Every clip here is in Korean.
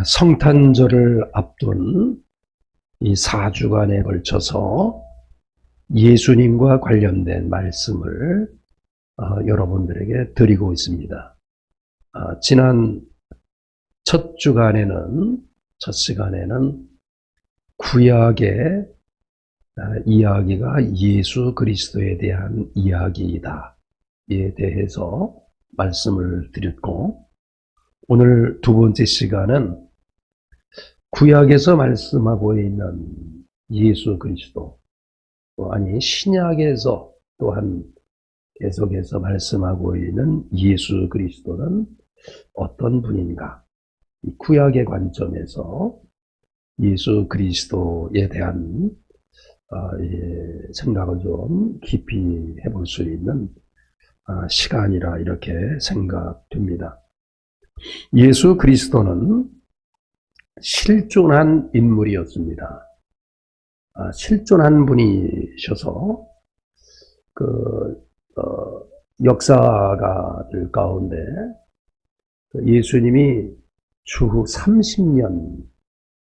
성탄절을 앞둔 이 4주간에 걸쳐서 예수님과 관련된 말씀을 여러분들에게 드리고 있습니다. 지난 첫 시간에는 구약의 이야기가 예수 그리스도에 대한 이야기이다에 대해서 말씀을 드렸고, 오늘 두 번째 시간은 구약에서 말씀하고 있는 예수 그리스도, 신약에서 또한 계속해서 말씀하고 있는 예수 그리스도는 어떤 분인가? 이 구약의 관점에서 예수 그리스도에 대한 생각을 좀 깊이 해볼 수 있는 시간이라 이렇게 생각됩니다. 예수 그리스도는 실존한 인물이었습니다. 실존한 분이셔서 역사가들 가운데 예수님이 추후 30년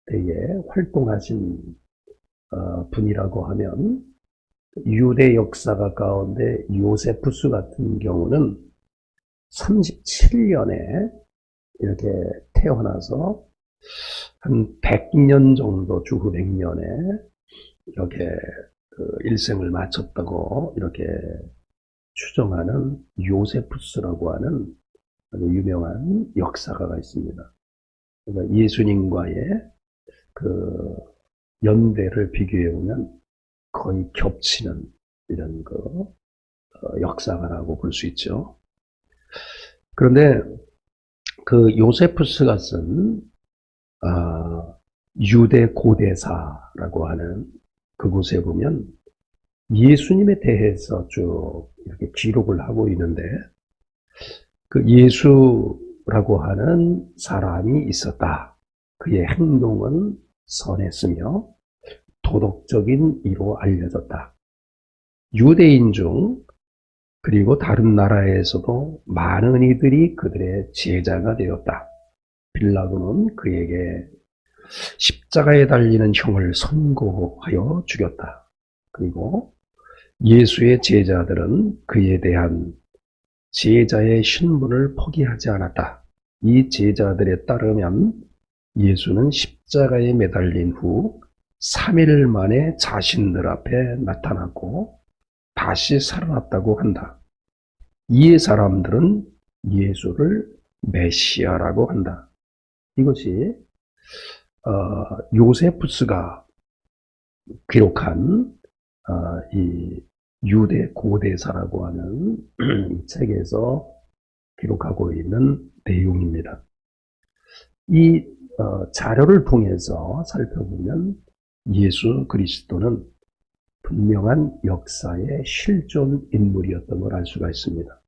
대에 활동하신 분이라고 하면, 유대 역사가 가운데 요세푸스 같은 경우는 37년에 이렇게 태어나서 한 100년 정도, 주후 100년에 이렇게 일생을 마쳤다고 이렇게 추정하는 요세푸스라고 하는 아주 유명한 역사가가 있습니다. 그러니까 예수님과의 연대를 비교해 보면 거의 겹치는 이런 역사가라고 볼 수 있죠. 그런데 요세푸스가 쓴 유대 고대사라고 하는 그곳에 보면 예수님에 대해서 쭉 이렇게 기록을 하고 있는데, 예수라고 하는 사람이 있었다. 그의 행동은 선했으며 도덕적인 이로 알려졌다. 유대인 중 그리고 다른 나라에서도 많은 이들이 그들의 제자가 되었다. 빌라도는 그에게 십자가에 달리는 형을 선고하여 죽였다. 그리고 예수의 제자들은 그에 대한 제자의 신분을 포기하지 않았다. 이 제자들에 따르면 예수는 십자가에 매달린 후 3일 만에 자신들 앞에 나타났고 다시 살아났다고 한다. 이 사람들은 예수를 메시아라고 한다. 이것이 요세푸스가 기록한 이 유대 고대사라고 하는 이 책에서 기록하고 있는 내용입니다. 이 자료를 통해서 살펴보면 예수 그리스도는 분명한 역사의 실존 인물이었던 걸 알 수가 있습니다.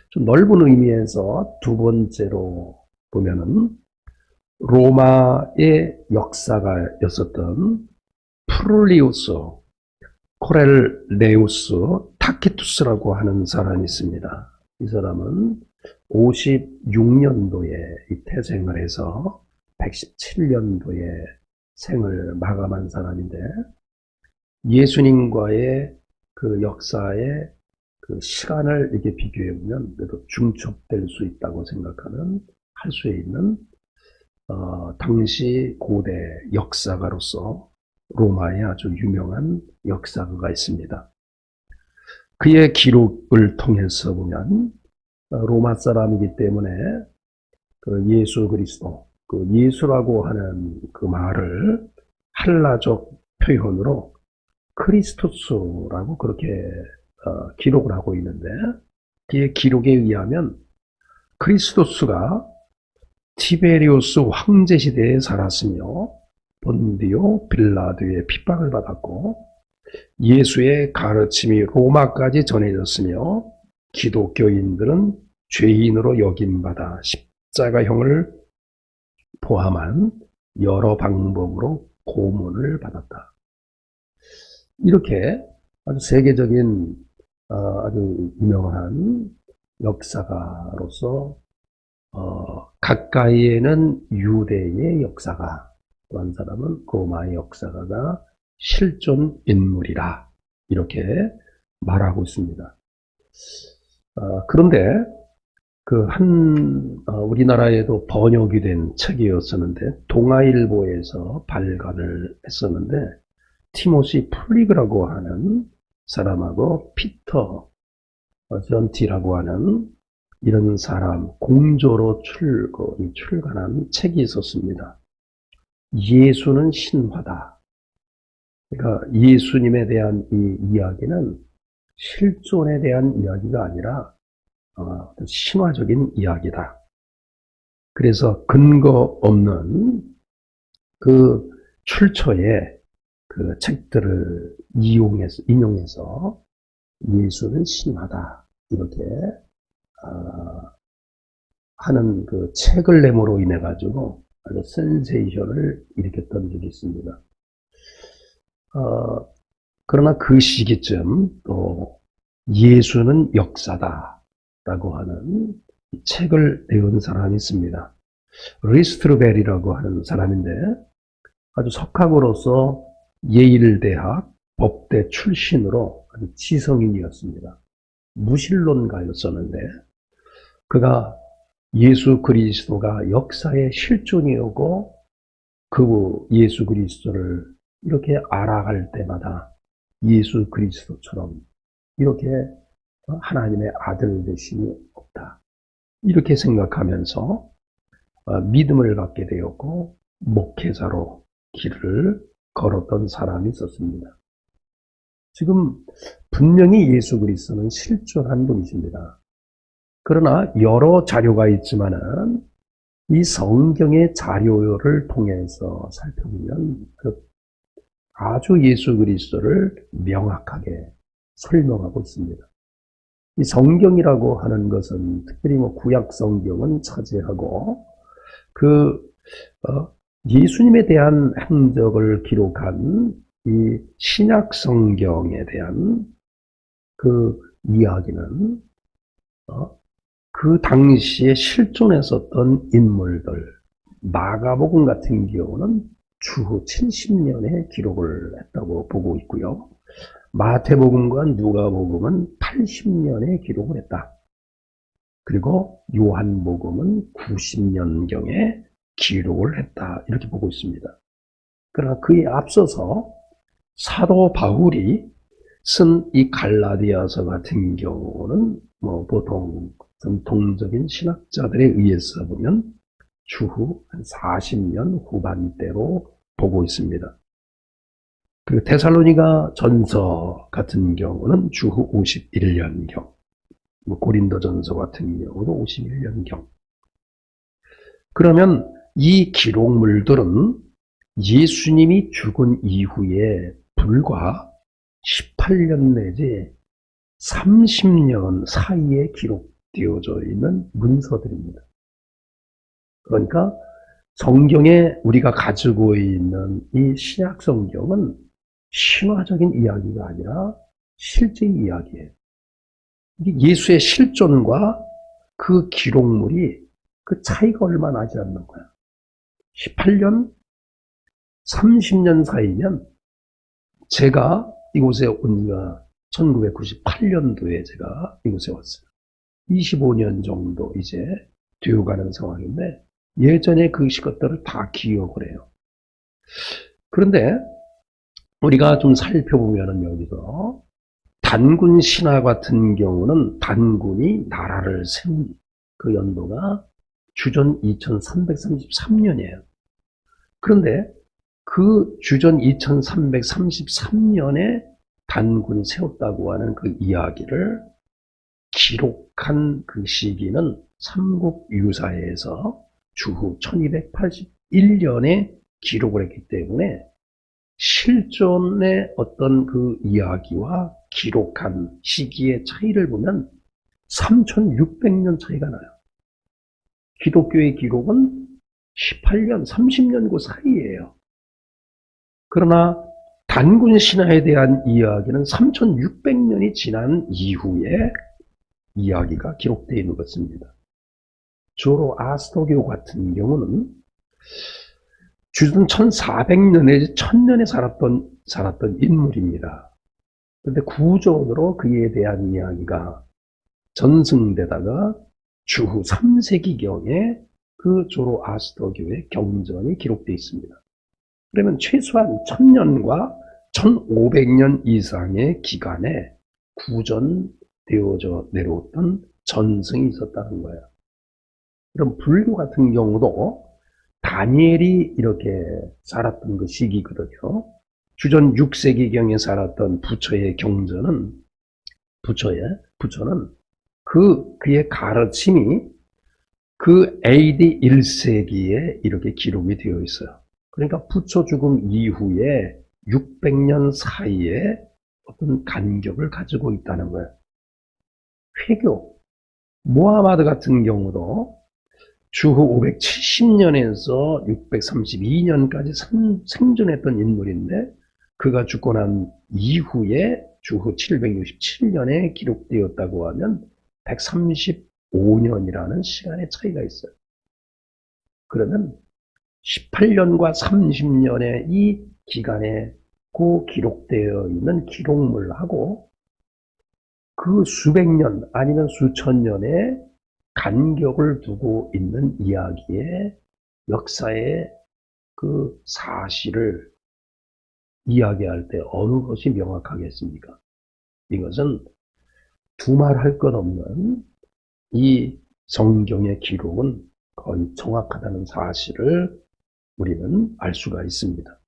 좀 넓은 의미에서 두 번째로 보면은 로마의 역사가였었던 프룰리우스 코렐레우스 타키투스라고 하는 사람이 있습니다. 이 사람은 56년도에 태생을 해서 117년도에 생을 마감한 사람인데, 예수님과의 역사의 시간을 이렇게 비교해 보면 그래도 중첩될 수 있다고 생각하는, 할 수 있는 당시 고대 역사가로서 로마의 아주 유명한 역사가가 있습니다. 그의 기록을 통해서 보면 로마 사람이기 때문에 예수 그리스도, 예수라고 하는 그 말을 헬라적 표현으로 크리스토스라고 그렇게 기록을 하고 있는데, 그의 기록에 의하면 크리스토스가 티베리우스 황제 시대에 살았으며 본디오 빌라도의 핍박을 받았고, 예수의 가르침이 로마까지 전해졌으며 기독교인들은 죄인으로 여김받아 십자가형을 포함한 여러 방법으로 고문을 받았다. 이렇게 아주 세계적인 아주 유명한 역사가로서 가까이에는 유대의 역사가, 또 한 사람은 로마의 역사가가 실존 인물이라 이렇게 말하고 있습니다. 그런데 우리나라에도 번역이 된 책이었었는데 동아일보에서 발간을 했었는데 티모시 플리그라고 하는 사람하고 피터 전티라고 하는 이런 사람 공조로 출간한 책이 있었습니다. 예수는 신화다. 그러니까 예수님에 대한 이 이야기는 실존에 대한 이야기가 아니라 신화적인 이야기다. 그래서 근거 없는 그 출처의 그 책들을 인용해서 예수는 신화다. 이렇게 하는 그 책을 내므로 인해 가지고 아주 센세이션을 일으켰던 적이 있습니다. 그러나 그 시기쯤 또 예수는 역사다라고 하는 책을 내은 사람이 있습니다. 리스트르벨이라고 하는 사람인데 아주 석학으로서 예일대학 법대 출신으로 아주 지성인이었습니다. 무신론가였었는데 그가 예수 그리스도가 역사의 실존이오고 그 예수 그리스도를 이렇게 알아갈 때마다 예수 그리스도처럼 이렇게 하나님의 아들 되심이 없다. 이렇게 생각하면서 믿음을 갖게 되었고 목회자로 길을 걸었던 사람이 있었습니다. 지금 분명히 예수 그리스도는 실존한 분이십니다. 그러나 여러 자료가 있지만은 이 성경의 자료를 통해서 살펴보면 아주 예수 그리스도를 명확하게 설명하고 있습니다. 이 성경이라고 하는 것은 특별히 구약 성경은 차지하고 예수님에 대한 행적을 기록한 이 신약 성경에 대한 그 이야기는 그 당시에 실존했었던 인물들, 마가복음 같은 경우는 주후 70년에 기록을 했다고 보고 있고요. 마태복음과 누가복음은 80년에 기록을 했다. 그리고 요한복음은 90년경에 기록을 했다. 이렇게 보고 있습니다. 그러나 그에 앞서서 사도 바울이 쓴 이 갈라디아서 같은 경우는 보통 전통적인 신학자들에 의해서 보면 주후 한 40년 후반대로 보고 있습니다. 그리고 데살로니가 전서 같은 경우는 주후 51년경, 고린도 전서 같은 경우도 51년경. 그러면 이 기록물들은 예수님이 죽은 이후에 불과 18년 내지 30년 사이에 기록되어져 있는 문서들입니다. 그러니까 성경에 우리가 가지고 있는 이 신약 성경은 신화적인 이야기가 아니라 실제 이야기예요. 예수의 실존과 그 기록물이 그 차이가 얼마 나지 않는 거야. 18년, 30년 사이면 제가 이곳에 온 지가 1998년도에 제가 이곳에 왔어요. 25년 정도 이제 되어가는 상황인데 예전에 그 것들을 다 기억을 해요. 그런데 우리가 좀 살펴보면은 여기서 단군 신화 같은 경우는 단군이 나라를 세운 그 연도가 주전 2333년이에요. 그런데 그 주전 2333년에 단군이 세웠다고 하는 그 이야기를 기록한 그 시기는 삼국유사에서 주후 1281년에 기록을 했기 때문에 실존의 어떤 그 이야기와 기록한 시기의 차이를 보면 3600년 차이가 나요. 기독교의 기록은 18년, 30년 그 사이예요. 그러나 단군 신화에 대한 이야기는 3600년이 지난 이후에 이야기가 기록되어 있는 것입니다. 조로아스터교 같은 경우는 주전 1400년 내지 1000년에 살았던 인물입니다. 그런데 구조적으로 그에 대한 이야기가 전승되다가 주후 3세기경에 그 조로아스터교의 경전이 기록되어 있습니다. 그러면 최소한 1000년과 1500년 이상의 기간에 구전되어져 내려왔던 전승이 있었다는 거예요. 그럼 불교 같은 경우도 다니엘이 이렇게 살았던 그 시기거든요. 주전 6세기경에 살았던 부처의 경전은, 부처는 그의 가르침이 그 AD 1세기에 이렇게 기록이 되어 있어요. 그러니까 부처 죽음 이후에 600년 사이에 어떤 간격을 가지고 있다는 거예요. 회교, 모하마드 같은 경우도 주후 570년에서 632년까지 생존했던 인물인데 그가 죽고 난 이후에 주후 767년에 기록되었다고 하면 135년이라는 시간의 차이가 있어요. 그러면 18년과 30년의 이 기간에 그 기록되어 있는 기록물하고 그 수백 년 아니면 수천 년의 간격을 두고 있는 이야기의 역사의 그 사실을 이야기할 때 어느 것이 명확하겠습니까? 이것은 두말할 것 없는 이 성경의 기록은 거의 정확하다는 사실을 우리는 알 수가 있습니다.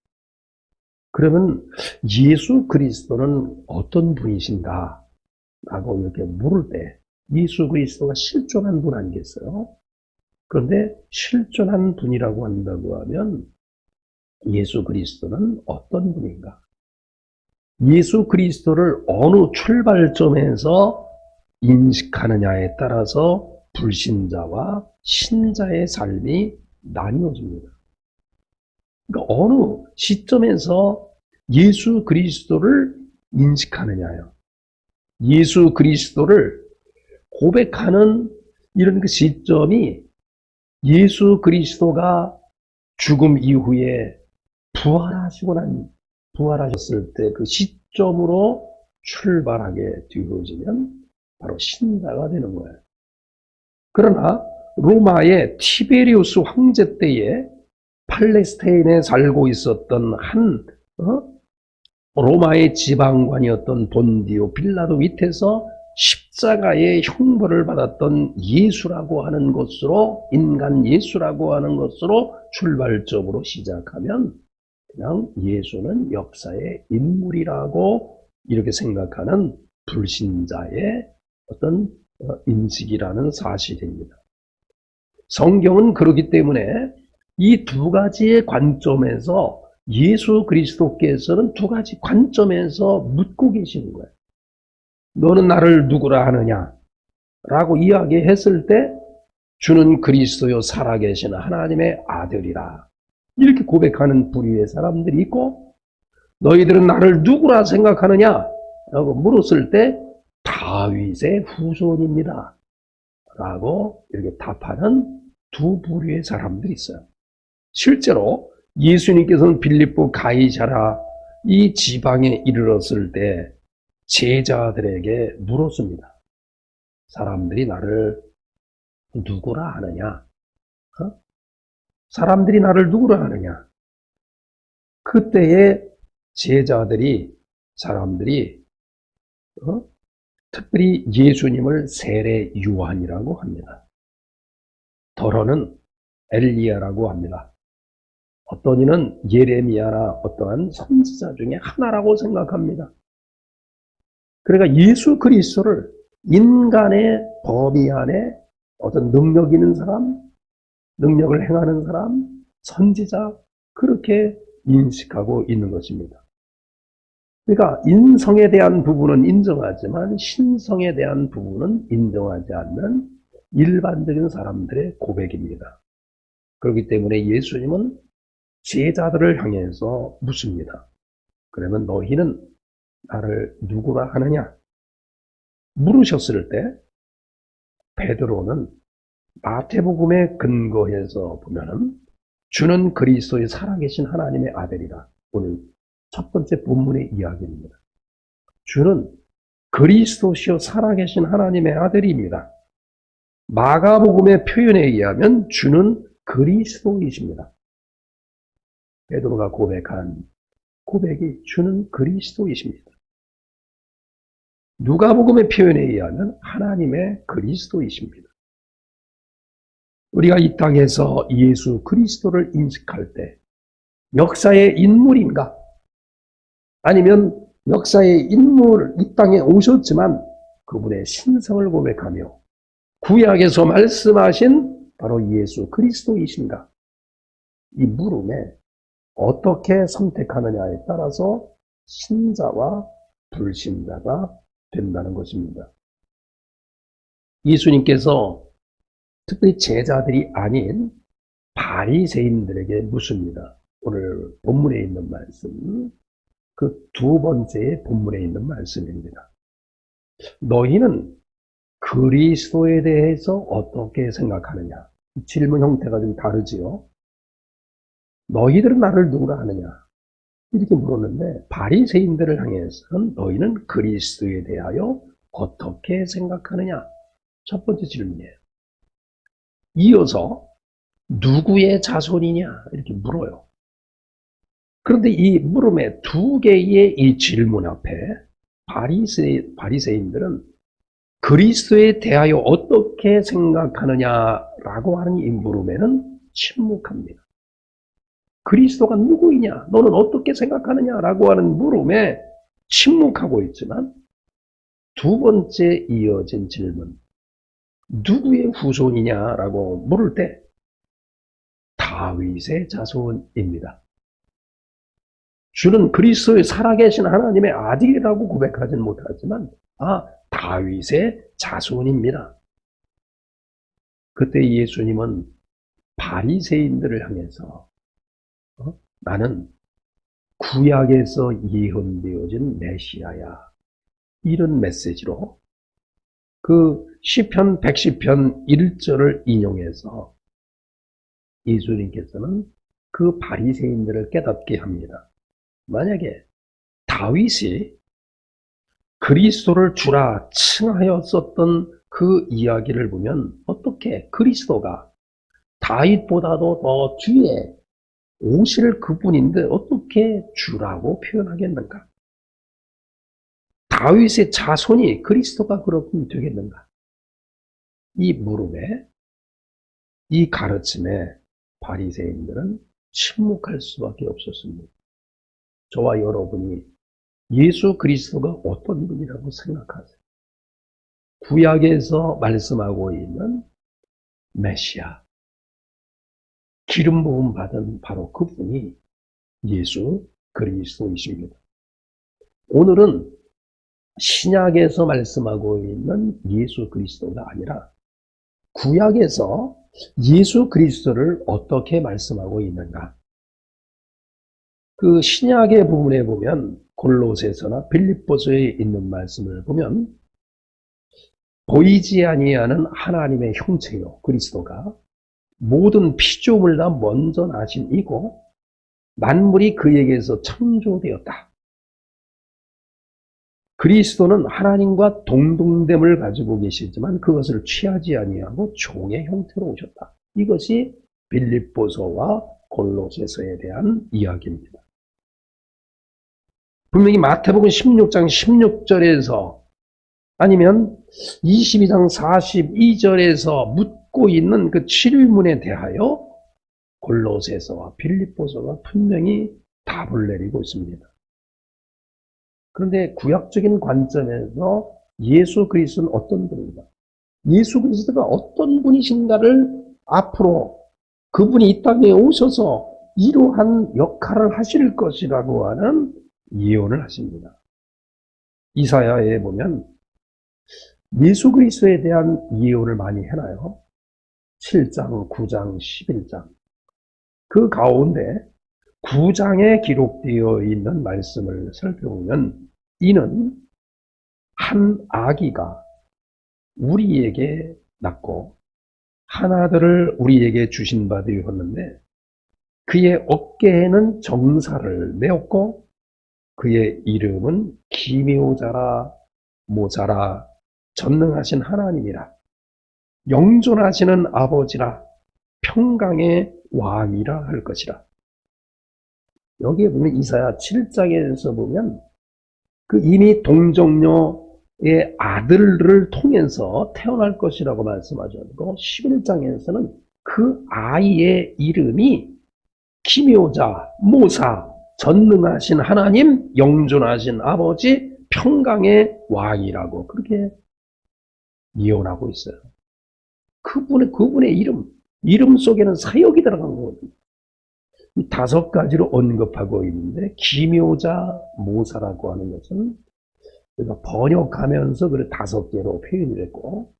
그러면 예수 그리스도는 어떤 분이신가? 라고 이렇게 물을 때 예수 그리스도가 실존한 분 아니겠어요? 그런데 실존한 분이라고 한다고 하면 예수 그리스도는 어떤 분인가? 예수 그리스도를 어느 출발점에서 인식하느냐에 따라서 불신자와 신자의 삶이 나뉘어집니다. 그러니까 어느 시점에서 예수 그리스도를 인식하느냐요. 예수 그리스도를 고백하는 이런 그 시점이 예수 그리스도가 죽음 이후에 부활하셨을 때 그 시점으로 출발하게 되어지면 바로 신자가 되는 거예요. 그러나 로마의 티베리우스 황제 때에 팔레스타인에 살고 있었던 한 로마의 지방관이었던 본디오 빌라도 밑에서 십자가의 형벌을 받았던 예수라고 하는 것으로, 인간 예수라고 하는 것으로 출발점으로 시작하면 그냥 예수는 역사의 인물이라고 이렇게 생각하는 불신자의 어떤 인식이라는 사실입니다. 성경은 그렇기 때문에 이 두 가지의 관점에서 예수 그리스도께서는 두 가지 관점에서 묻고 계시는 거예요. 너는 나를 누구라 하느냐? 라고 이야기했을 때 주는 그리스도요 살아계신 하나님의 아들이라. 이렇게 고백하는 부류의 사람들이 있고 너희들은 나를 누구라 생각하느냐? 라고 물었을 때 다윗의 후손입니다. 라고 이렇게 답하는 두 부류의 사람들이 있어요. 실제로 예수님께서는 빌립보 가이사라 이 지방에 이르렀을 때 제자들에게 물었습니다. 사람들이 나를 누구라 하느냐? 사람들이 나를 누구라 하느냐? 그때에 사람들이 특별히 예수님을 세례 요한이라고 합니다. 더러는 엘리야라고 합니다. 어떤 이는 예레미야나 어떠한 선지자 중에 하나라고 생각합니다. 그러니까 예수 그리스도를 인간의 범위 안에 어떤 능력 있는 사람, 능력을 행하는 사람, 선지자 그렇게 인식하고 있는 것입니다. 그러니까 인성에 대한 부분은 인정하지만 신성에 대한 부분은 인정하지 않는 일반적인 사람들의 고백입니다. 그렇기 때문에 예수님은 제자들을 향해서 묻습니다. 그러면 너희는 나를 누구라 하느냐? 물으셨을 때 베드로는 마태복음에 근거해서 보면은 주는 그리스도의 살아계신 하나님의 아들이라. 오늘 첫 번째 본문의 이야기입니다. 주는 그리스도시요 살아계신 하나님의 아들입니다. 마가복음의 표현에 의하면 주는 그리스도이십니다. 베드로가 고백한 고백이 주는 그리스도이십니다. 누가복음의 표현에 의하면 하나님의 그리스도이십니다. 우리가 이 땅에서 예수 그리스도를 인식할 때 역사의 인물인가? 아니면 역사의 인물, 이 땅에 오셨지만 그분의 신성을 고백하며 구약에서 말씀하신 바로 예수 그리스도이신가? 이 물음에 어떻게 선택하느냐에 따라서 신자와 불신자가 된다는 것입니다. 예수님께서 특별히 제자들이 아닌 바리새인들에게 묻습니다. 오늘 본문에 있는 말씀, 그 두 번째 본문에 있는 말씀입니다. 너희는 그리스도에 대해서 어떻게 생각하느냐? 질문 형태가 좀 다르지요. 너희들은 나를 누구라 하느냐? 이렇게 물었는데 바리새인들을 향해서는 너희는 그리스도에 대하여 어떻게 생각하느냐? 첫 번째 질문이에요. 이어서 누구의 자손이냐? 이렇게 물어요. 그런데 이 물음의 두 개의 이 질문 앞에 바리새인들은 그리스도에 대하여 어떻게 생각하느냐라고 하는 이 물음에는 침묵합니다. 그리스도가 누구이냐? 너는 어떻게 생각하느냐라고 하는 물음에 침묵하고 있지만 두 번째 이어진 질문, 누구의 후손이냐라고 물을 때 다윗의 자손입니다. 주는 그리스도의 살아계신 하나님의 아들이라고 고백하지는 못하지만 다윗의 자손입니다. 그때 예수님은 바리새인들을 향해서 나는 구약에서 예언되어진 메시아야, 이런 메시지로 그 시편 110편 1절을 인용해서 예수님께서는 그 바리새인들을 깨닫게 합니다. 만약에 다윗이 그리스도를 주라 칭하였었던 그 이야기를 보면 어떻게 그리스도가 다윗보다도 더 뒤에 오실 그분인데 어떻게 주라고 표현하겠는가? 다윗의 자손이 그리스도가 그렇군 되겠는가? 이 물음에, 이 가르침에 바리새인들은 침묵할 수밖에 없었습니다. 저와 여러분이 예수 그리스도가 어떤 분이라고 생각하세요? 구약에서 말씀하고 있는 메시아, 기름 부음 받은 바로 그분이 예수 그리스도이십니다. 오늘은 신약에서 말씀하고 있는 예수 그리스도가 아니라 구약에서 예수 그리스도를 어떻게 말씀하고 있는가? 그 신약의 부분에 보면 골로새서나 빌립보서에 있는 말씀을 보면 보이지 아니하는 하나님의 형체요 그리스도가 모든 피조물 다 먼저 나신 이고 만물이 그에게서 창조되었다. 그리스도는 하나님과 동등됨을 가지고 계시지만 그것을 취하지 아니하고 종의 형태로 오셨다. 이것이 빌립보서와 골로새서에 대한 이야기입니다. 분명히 마태복음 16장 16절에서 아니면 22장 42절에서 묻고 있는 그 질문에 대하여 골로새서와 빌립보서가 분명히 답을 내리고 있습니다. 그런데 구약적인 관점에서 예수 그리스도는 어떤 분인가? 예수 그리스도가 어떤 분이신가를 앞으로 그분이 이 땅에 오셔서 이러한 역할을 하실 것이라고 하는 예언을 하십니다. 이사야에 보면 예수 그리스도에 대한 예언을 많이 해놔요. 7장, 9장, 11장. 그 가운데 9장에 기록되어 있는 말씀을 살펴보면 이는 한 아기가 우리에게 낳고 하나들을 우리에게 주신 바 되었는데 그의 어깨에는 정사를 메었고 그의 이름은 기묘자라 모자라 전능하신 하나님이라 영존하시는 아버지라 평강의 왕이라 할 것이라. 여기에 보면 이사야 7장에서 보면 그 이미 동정녀의 아들을 통해서 태어날 것이라고 말씀하셨고 11장에서는 그 아이의 이름이 기묘자, 모사, 전능하신 하나님, 영존하신 아버지, 평강의 왕이라고 그렇게 예언하고 있어요. 그분의 이름 속에는 사역이 들어간 거거든요. 이 5가지로 언급하고 있는데 기묘자, 모사라고 하는 것은 우리가 번역하면서 그래 5개로 표현을 했고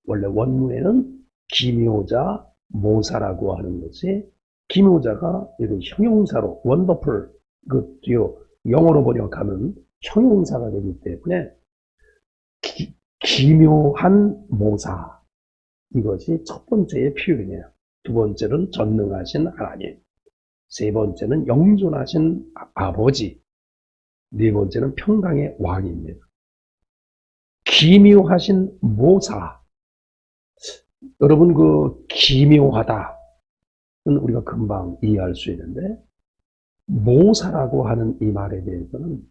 원래 원문에는 기묘자, 모사라고 하는 것이 기묘자가 이런 형용사로 원더풀 그 영어로 번역하면 형용사가 되기 때문에 기묘한 모사 이것이 첫 번째의 표현이에요. 두 번째는 전능하신 하나님, 세 번째는 영존하신 아버지, 네 번째는 평강의 왕입니다. 기묘하신 모사. 여러분 그 기묘하다는 우리가 금방 이해할 수 있는데 모사라고 하는 이 말에 대해서는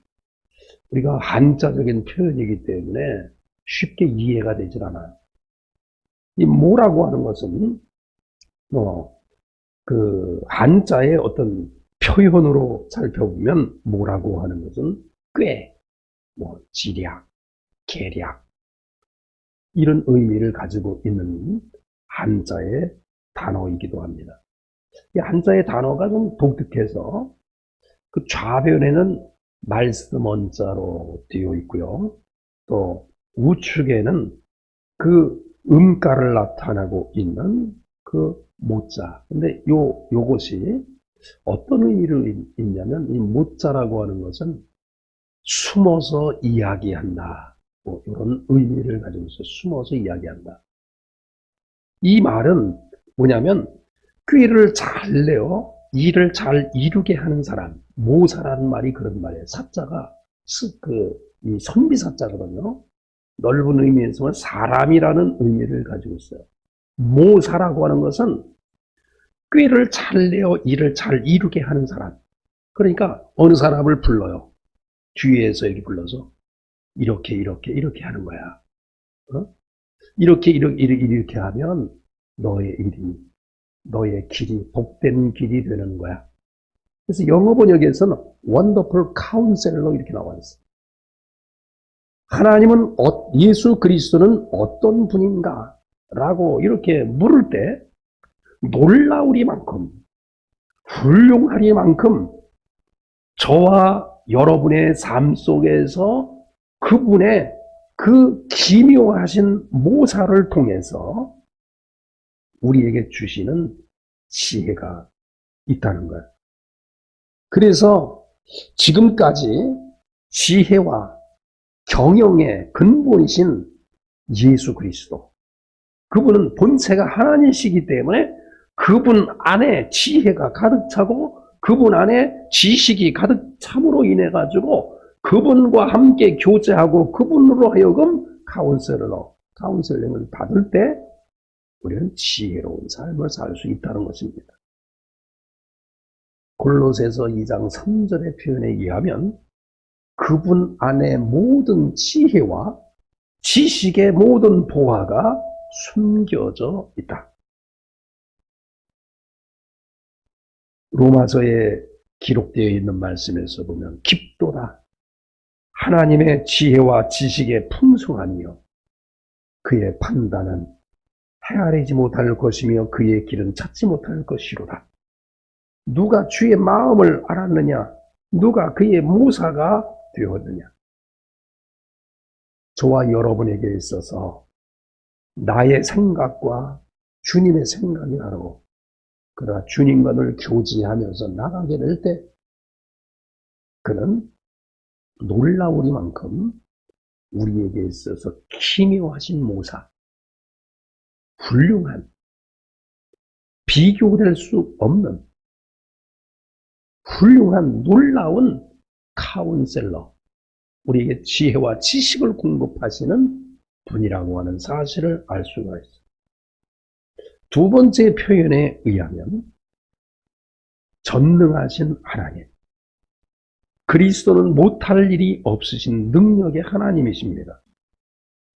우리가 한자적인 표현이기 때문에 쉽게 이해가 되질 않아요. 이 모라고 하는 것은 그 한자의 어떤 표현으로 살펴보면 모라고 하는 것은 꽤, 지략, 계략 이런 의미를 가지고 있는 한자의 단어이기도 합니다. 이 한자의 단어가 좀 독특해서 그 좌변에는 말씀 원자로 되어 있고요. 또 우측에는 그 음가를 나타내고 있는 그 모자. 근데 요것이 어떤 의미를 있냐면 이 모자라고 하는 것은 숨어서 이야기한다. 이런 의미를 가지고 있어요. 숨어서 이야기한다. 이 말은 뭐냐면 꾀를 잘 내어 일을 잘 이루게 하는 사람, 모사라는 말이 그런 말이에요. 사자가 이 선비사자거든요. 넓은 의미에서는 사람이라는 의미를 가지고 있어요. 모사라고 하는 것은 꾀를 잘 내어 일을 잘 이루게 하는 사람. 그러니까 어느 사람을 불러요. 뒤에서 이렇게 불러서 이렇게 하는 거야. 이렇게 하면 너의 길이 복된 길이 되는 거야. 그래서 영어 번역에서는 원더풀 카운셀러 이렇게 나와 있어요. 하나님은 예수 그리스도는 어떤 분인가? 라고 이렇게 물을 때 놀라우리만큼 훌륭하리만큼 저와 여러분의 삶 속에서 그분의 그 기묘하신 모사를 통해서 우리에게 주시는 지혜가 있다는 거예요. 그래서 지금까지 지혜와 경영의 근본이신 예수 그리스도. 그분은 본체가 하나님이시기 때문에 그분 안에 지혜가 가득 차고 그분 안에 지식이 가득 참으로 인해 가지고 그분과 함께 교제하고 그분으로 하여금 카운셀링을 받을 때 우리는 지혜로운 삶을 살 수 있다는 것입니다. 골로새서 2장 3절의 표현에 의하면 그분 안에 모든 지혜와 지식의 모든 보화가 숨겨져 있다. 로마서에 기록되어 있는 말씀에서 보면 깊도다. 하나님의 지혜와 지식의 풍성하며 그의 판단은 헤아리지 못할 것이며 그의 길은 찾지 못할 것이로다. 누가 주의 마음을 알았느냐? 누가 그의 모사가 되었느냐? 저와 여러분에게 있어서 나의 생각과 주님의 생각이 다르고 그러나 주님과 늘 교제하면서 나가게 될 때 그는 놀라우리만큼 우리에게 있어서 기묘하신 모사, 훌륭한 비교될 수 없는 훌륭한 놀라운 카운셀러, 우리에게 지혜와 지식을 공급하시는 분이라고 하는 사실을 알 수가 있어요. 두 번째 표현에 의하면 전능하신 하나님, 그리스도는 못할 일이 없으신 능력의 하나님이십니다.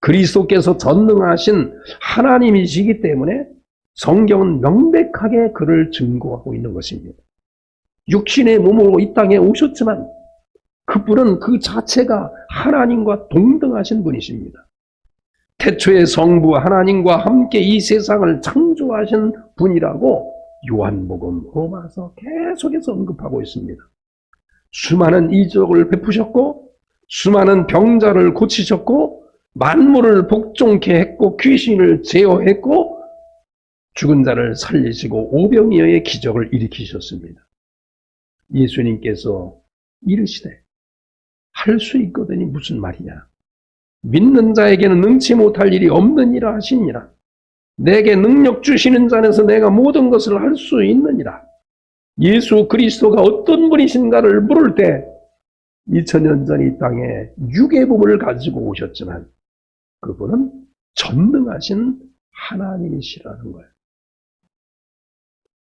그리스도께서 전능하신 하나님이시기 때문에 성경은 명백하게 그를 증거하고 있는 것입니다. 육신의 몸으로 이 땅에 오셨지만 그분은 그 자체가 하나님과 동등하신 분이십니다. 태초에 성부 하나님과 함께 이 세상을 창조하신 분이라고 요한복음 로마서 계속해서 언급하고 있습니다. 수많은 이적을 베푸셨고 수많은 병자를 고치셨고 만물을 복종케 했고 귀신을 제어했고 죽은 자를 살리시고 오병이어의 기적을 일으키셨습니다. 예수님께서 이르시되 할 수 있거든이 무슨 말이냐? 믿는 자에게는 능치 못할 일이 없느니라 하시니라. 내게 능력 주시는 자 안에서 내가 모든 것을 할 수 있느니라. 예수 그리스도가 어떤 분이신가를 물을 때 2000년 전 이 땅에 육의 몸을 가지고 오셨지만 그분은 전능하신 하나님이시라는 거예요.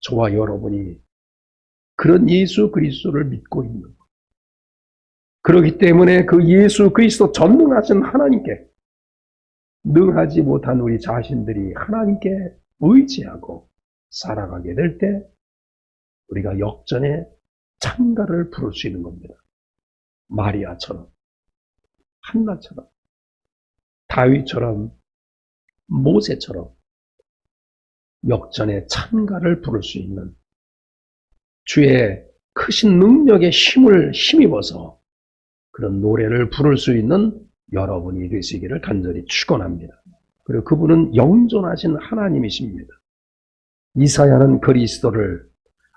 저와 여러분이 그런 예수 그리스도를 믿고 있는 것. 그렇기 때문에 그 예수 그리스도 전능하신 하나님께 능하지 못한 우리 자신들이 하나님께 의지하고 살아가게 될 때 우리가 역전의 찬가를 부를 수 있는 겁니다. 마리아처럼, 한나처럼, 다윗처럼, 모세처럼 역전의 찬가를 부를 수 있는 주의 크신 능력의 힘을 힘입어서 그런 노래를 부를 수 있는 여러분이 되시기를 간절히 축원합니다. 그리고 그분은 영존하신 하나님이십니다. 이사야는 그리스도를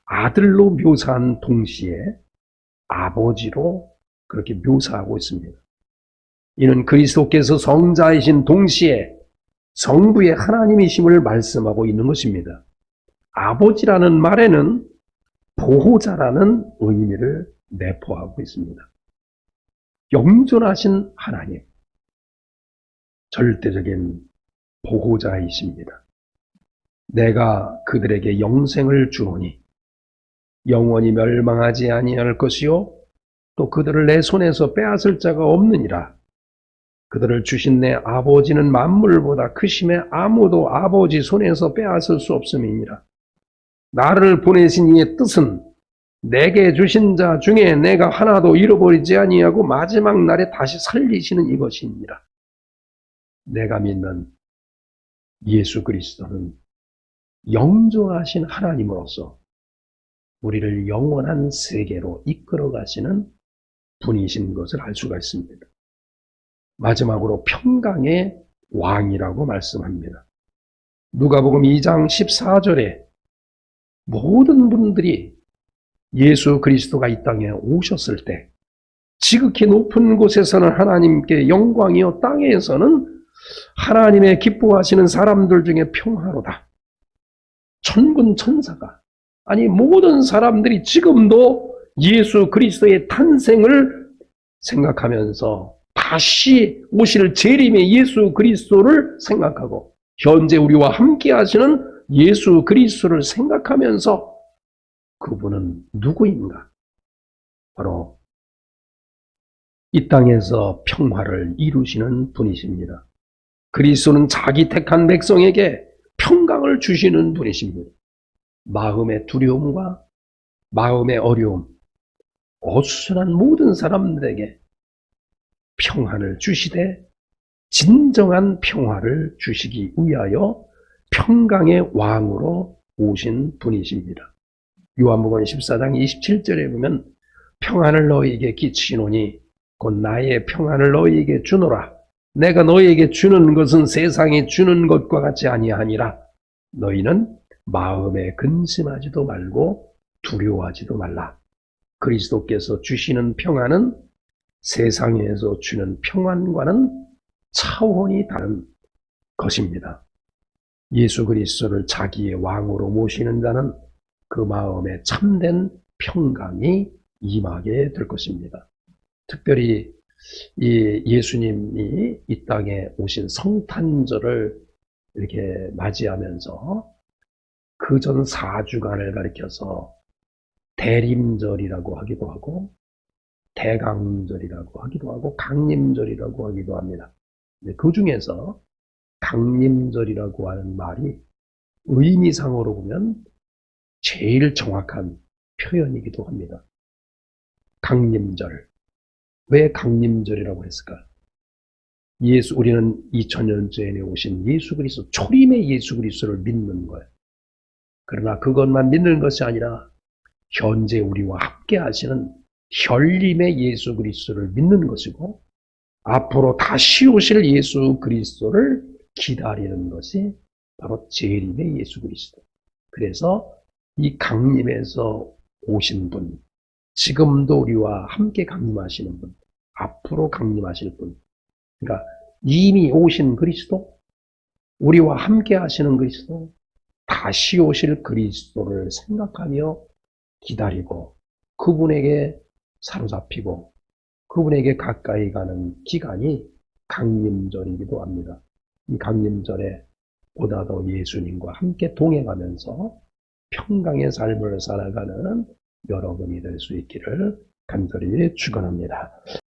아들로 묘사한 동시에 아버지로 그렇게 묘사하고 있습니다. 이는 그리스도께서 성자이신 동시에 성부의 하나님이심을 말씀하고 있는 것입니다. 아버지라는 말에는 보호자라는 의미를 내포하고 있습니다. 영존하신 하나님, 절대적인 보호자이십니다. 내가 그들에게 영생을 주노니 영원히 멸망하지 아니할 것이요 또 그들을 내 손에서 빼앗을 자가 없느니라. 그들을 주신 내 아버지는 만물보다 크심에 아무도 아버지 손에서 빼앗을 수 없음이니라. 나를 보내신 이의 뜻은 내게 주신 자 중에 내가 하나도 잃어버리지 아니하고 마지막 날에 다시 살리시는 이것이니라. 내가 믿는 예수 그리스도는 영존하신 하나님으로서 우리를 영원한 세계로 이끌어 가시는 분이신 것을 알 수가 있습니다. 마지막으로 평강의 왕이라고 말씀합니다. 누가복음 2장 14절에 모든 분들이 예수 그리스도가 이 땅에 오셨을 때 지극히 높은 곳에서는 하나님께 영광이요 땅에서는 하나님의 기뻐하시는 사람들 중에 평화로다. 천군 천사가 아니 모든 사람들이 지금도 예수 그리스도의 탄생을 생각하면서 다시 오실 재림의 예수 그리스도를 생각하고 현재 우리와 함께 하시는 예수 그리스도를 생각하면서 그분은 누구인가? 바로 이 땅에서 평화를 이루시는 분이십니다. 그리스도는 자기 택한 백성에게 평강을 주시는 분이십니다. 마음의 두려움과 마음의 어려움, 어수선한 모든 사람들에게 평안을 주시되 진정한 평화를 주시기 위하여 평강의 왕으로 오신 분이십니다. 요한복음 14장 27절에 보면 평안을 너희에게 끼치노니 곧 나의 평안을 너희에게 주노라. 내가 너희에게 주는 것은 세상이 주는 것과 같지 아니하니라. 너희는 마음에 근심하지도 말고 두려워하지도 말라. 그리스도께서 주시는 평안은 세상에서 주는 평안과는 차원이 다른 것입니다. 예수 그리스도를 자기의 왕으로 모시는 자는 그 마음에 참된 평강이 임하게 될 것입니다. 특별히 이 예수님이 이 땅에 오신 성탄절을 이렇게 맞이하면서 그 전 4주간을 가리켜서 대림절이라고 하기도 하고 대강절이라고 하기도 하고 강림절이라고 하기도 합니다. 그 중에서 강림절이라고 하는 말이 의미상으로 보면 제일 정확한 표현이기도 합니다. 강림절. 왜 강림절이라고 했을까? 우리는 2000년 전에 오신 예수 그리스도, 초림의 예수 그리스도를 믿는 거예요. 그러나 그것만 믿는 것이 아니라 현재 우리와 함께 하시는 현림의 예수 그리스도를 믿는 것이고 앞으로 다시 오실 예수 그리스도를 기다리는 것이 바로 재림의 예수 그리스도. 그래서 이 강림에서 오신 분, 지금도 우리와 함께 강림하시는 분, 앞으로 강림하실 분, 그러니까 이미 오신 그리스도, 우리와 함께 하시는 그리스도, 다시 오실 그리스도를 생각하며 기다리고 그분에게 사로잡히고 그분에게 가까이 가는 기간이 강림절이기도 합니다. 이 강림절에 보다 더 예수님과 함께 동행하면서 평강의 삶을 살아가는 여러분이 될 수 있기를 간절히 축원합니다.